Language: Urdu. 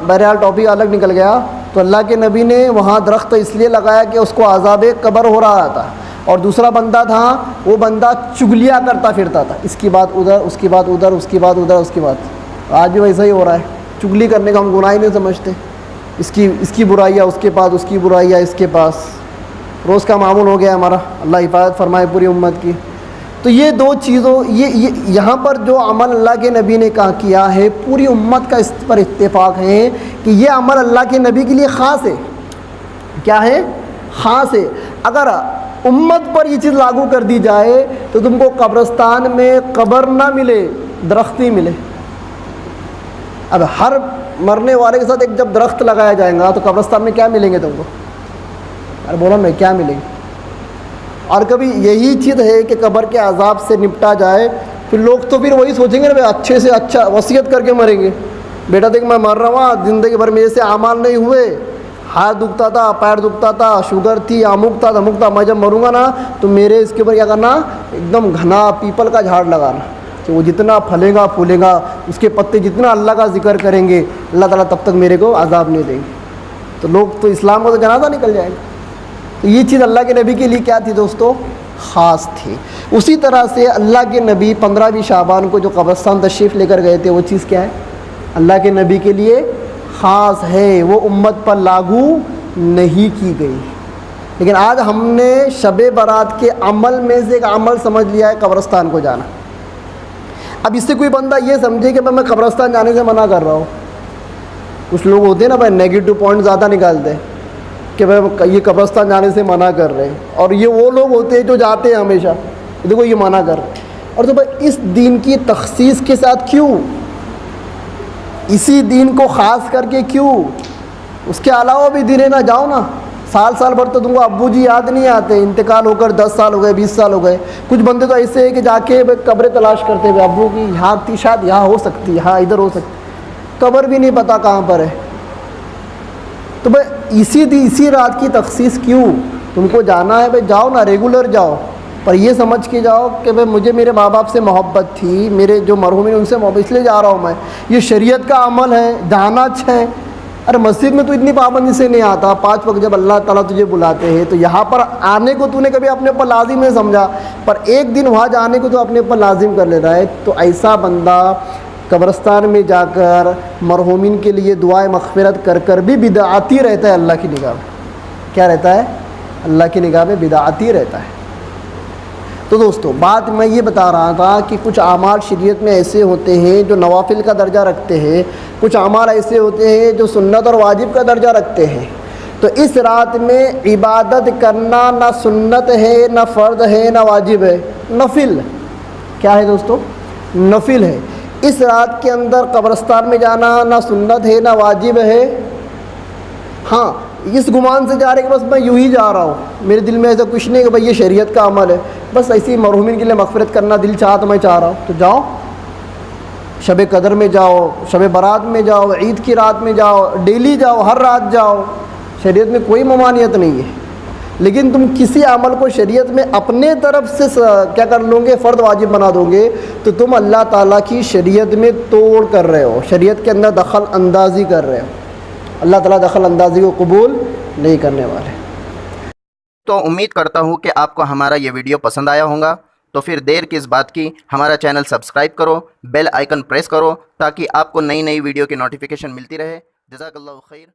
بہرحال ٹاپک الگ نکل گیا. تو اللہ کے نبی نے وہاں درخت اس لیے لگایا کہ اس کو عذاب قبر ہو رہا تھا, اور دوسرا بندہ تھا, وہ بندہ چگلیاں کرتا پھرتا تھا, اس کی بات ادھر, اس کی بات ادھر, اس کی بات ادھر, اس کی بات. آج بھی ویسا ہی ہو رہا ہے. چگلی کرنے کا ہم گناہ ہی نہیں سمجھتے. اس کی برائیاں اس کے پاس, اس کی برائیاں اس کے پاس, روز کا معمول ہو گیا ہمارا. اللہ حفاظت فرمائے پوری امت کی. تو یہ دو چیزوں, یہ یہاں پر جو عمل اللہ کے نبی نے کیا ہے, پوری امت کا اس پر اتفاق ہے کہ یہ عمل اللہ کے نبی کے لیے خاص ہے. کیا ہے؟ خاص ہے. اگر امت پر یہ چیز لاگو کر دی جائے تو تم کو قبرستان میں قبر نہ ملے, درخت ہی ملے. اب ہر مرنے والے کے ساتھ ایک جب درخت لگایا جائے گا تو قبرستان میں کیا ملیں گے تم کو؟ ارے بولو میں کیا ملیں گے؟ اور کبھی یہی چیز ہے کہ قبر کے عذاب سے نپٹا جائے, پھر لوگ تو پھر وہی سوچیں گے نا بھائی اچھے سے اچھا وصیت کر کے مریں گے. بیٹا دیکھ میں مر رہا ہوں, زندگی بھر میرے سے اعمال نہیں ہوئے, ہاتھ دکھتا تھا, پیر دکھتا تھا, شوگر تھی, امک تھا, دھمک تھا, میں جب مروں گا نا تو میرے اس کے اوپر کیا کرنا, ایک دم گھنا پیپل کا جھاڑ لگانا کہ وہ جتنا پھلے گا پھولے گا, اس کے پتے جتنا اللہ کا ذکر کریں گے, اللہ تعالیٰ تب تک میرے کو عذاب نہیں دیں گے. تو لوگ تو اسلام کو تو جنازہ نکل جائے گا. تو یہ چیز اللہ کے نبی کے لیے کیا تھی دوستو؟ خاص تھی. اسی طرح سے اللہ کے نبی 15ویں شعبان کو جو قبرستان تشریف لے کر گئے تھے, وہ چیز کیا ہے؟ اللہ کے نبی کے لیے خاص ہے, وہ امت پر لاگو نہیں کی گئی. لیکن آج ہم نے شب برات کے عمل میں سے ایک عمل سمجھ لیا ہے قبرستان کو جانا. اب اس سے کوئی بندہ یہ سمجھے کہ میں قبرستان جانے سے منع کر رہا ہوں. کچھ لوگ ہوتے ہیں نا بھائی نیگیٹو پوائنٹ زیادہ نکالتے ہیں کہ بھائی یہ قبرستان جانے سے منع کر رہے ہیں, اور یہ وہ لوگ ہوتے ہیں جو جاتے ہیں ہمیشہ, دیکھو یہ منع کر رہے ہیں. اور تو بھائی اس دین کی تخصیص کے ساتھ کیوں, اسی دین کو خاص کر کے کیوں؟ اس کے علاوہ بھی دن ہے نا, جاؤ نا. سال بھر تو تم کو ابو جی یاد نہیں آتے, انتقال ہو کر 10 سال ہو گئے, 20 سال ہو گئے. کچھ بندے تو ایسے ہیں کہ جا کے قبریں تلاش کرتے ہوئے, ابو کی یہاں تھی شاید, یہاں ہو سکتی, ہاں ادھر ہو سکتی, قبر بھی نہیں پتہ کہاں پر ہے. تو بھائی اسی رات کی تخصیص کیوں؟ تم کو جانا ہے بھائی جاؤ نا, ریگولر جاؤ, پر یہ سمجھ کے جاؤ کہ بھائی مجھے میرے ماں باپ سے محبت تھی, میرے جو مرحوم ہیں ان سے محبت, اس لیے جا رہا ہوں میں. یہ شریعت کا عمل ہے, جانا اچھا ہے. ارے مسجد میں تو اتنی پابندی سے نہیں آتا, 5 وقت جب اللہ تعالیٰ تجھے بلاتے ہیں تو یہاں پر آنے کو تو نے کبھی اپنے اوپر لازم نہیں سمجھا, پر ایک دن وہاں جانے کو تو اپنے اوپر لازم کر لے رہا ہے. تو ایسا بندہ قبرستان میں جا کر مرحومین کے لیے دعائیں مغفرت کر بھی بدعاتی رہتا ہے اللہ کی نگاہ میں. کیا رہتا ہے؟ اللہ کی نگاہ میں بدعاتی رہتا ہے. تو دوستو بات میں یہ بتا رہا تھا کہ کچھ اعمال شریعت میں ایسے ہوتے ہیں جو نوافل کا درجہ رکھتے ہیں, کچھ اعمال ایسے ہوتے ہیں جو سنت اور واجب کا درجہ رکھتے ہیں. تو اس رات میں عبادت کرنا نہ سنت ہے, نہ فرض ہے, نہ واجب ہے, نفل. کیا ہے دوستو؟ نفل ہے. اس رات کے اندر قبرستان میں جانا نہ سنت ہے نہ واجب ہے. ہاں اس گمان سے جا رہے کہ بس میں یوں ہی جا رہا ہوں, میرے دل میں ایسا کچھ نہیں کہ بھائی یہ شریعت کا عمل ہے, بس ایسی ہی مرحومین کے لیے مغفرت کرنا دل چاہا تو میں چاہ رہا ہوں. تو جاؤ, شب قدر میں جاؤ, شب برات میں جاؤ, عید کی رات میں جاؤ, ڈیلی جاؤ, ہر رات جاؤ, شریعت میں کوئی ممانعت نہیں ہے. لیکن تم کسی عمل کو شریعت میں اپنے طرف سے کیا کر لو گے, فرض واجب بنا دو گے, تو تم اللہ تعالیٰ کی شریعت میں توڑ کر رہے ہو, شریعت کے اندر دخل اندازی کر رہے ہو. اللہ تعالیٰ دخل اندازی کو قبول نہیں کرنے والے. تو امید کرتا ہوں کہ آپ کو ہمارا یہ ویڈیو پسند آیا ہوگا. تو پھر دیر کس بات کی, ہمارا چینل سبسکرائب کرو, بیل آئیکن پریس کرو تاکہ آپ کو نئی ویڈیو کی نوٹیفیکیشن ملتی رہے. جزاک اللہ خیر.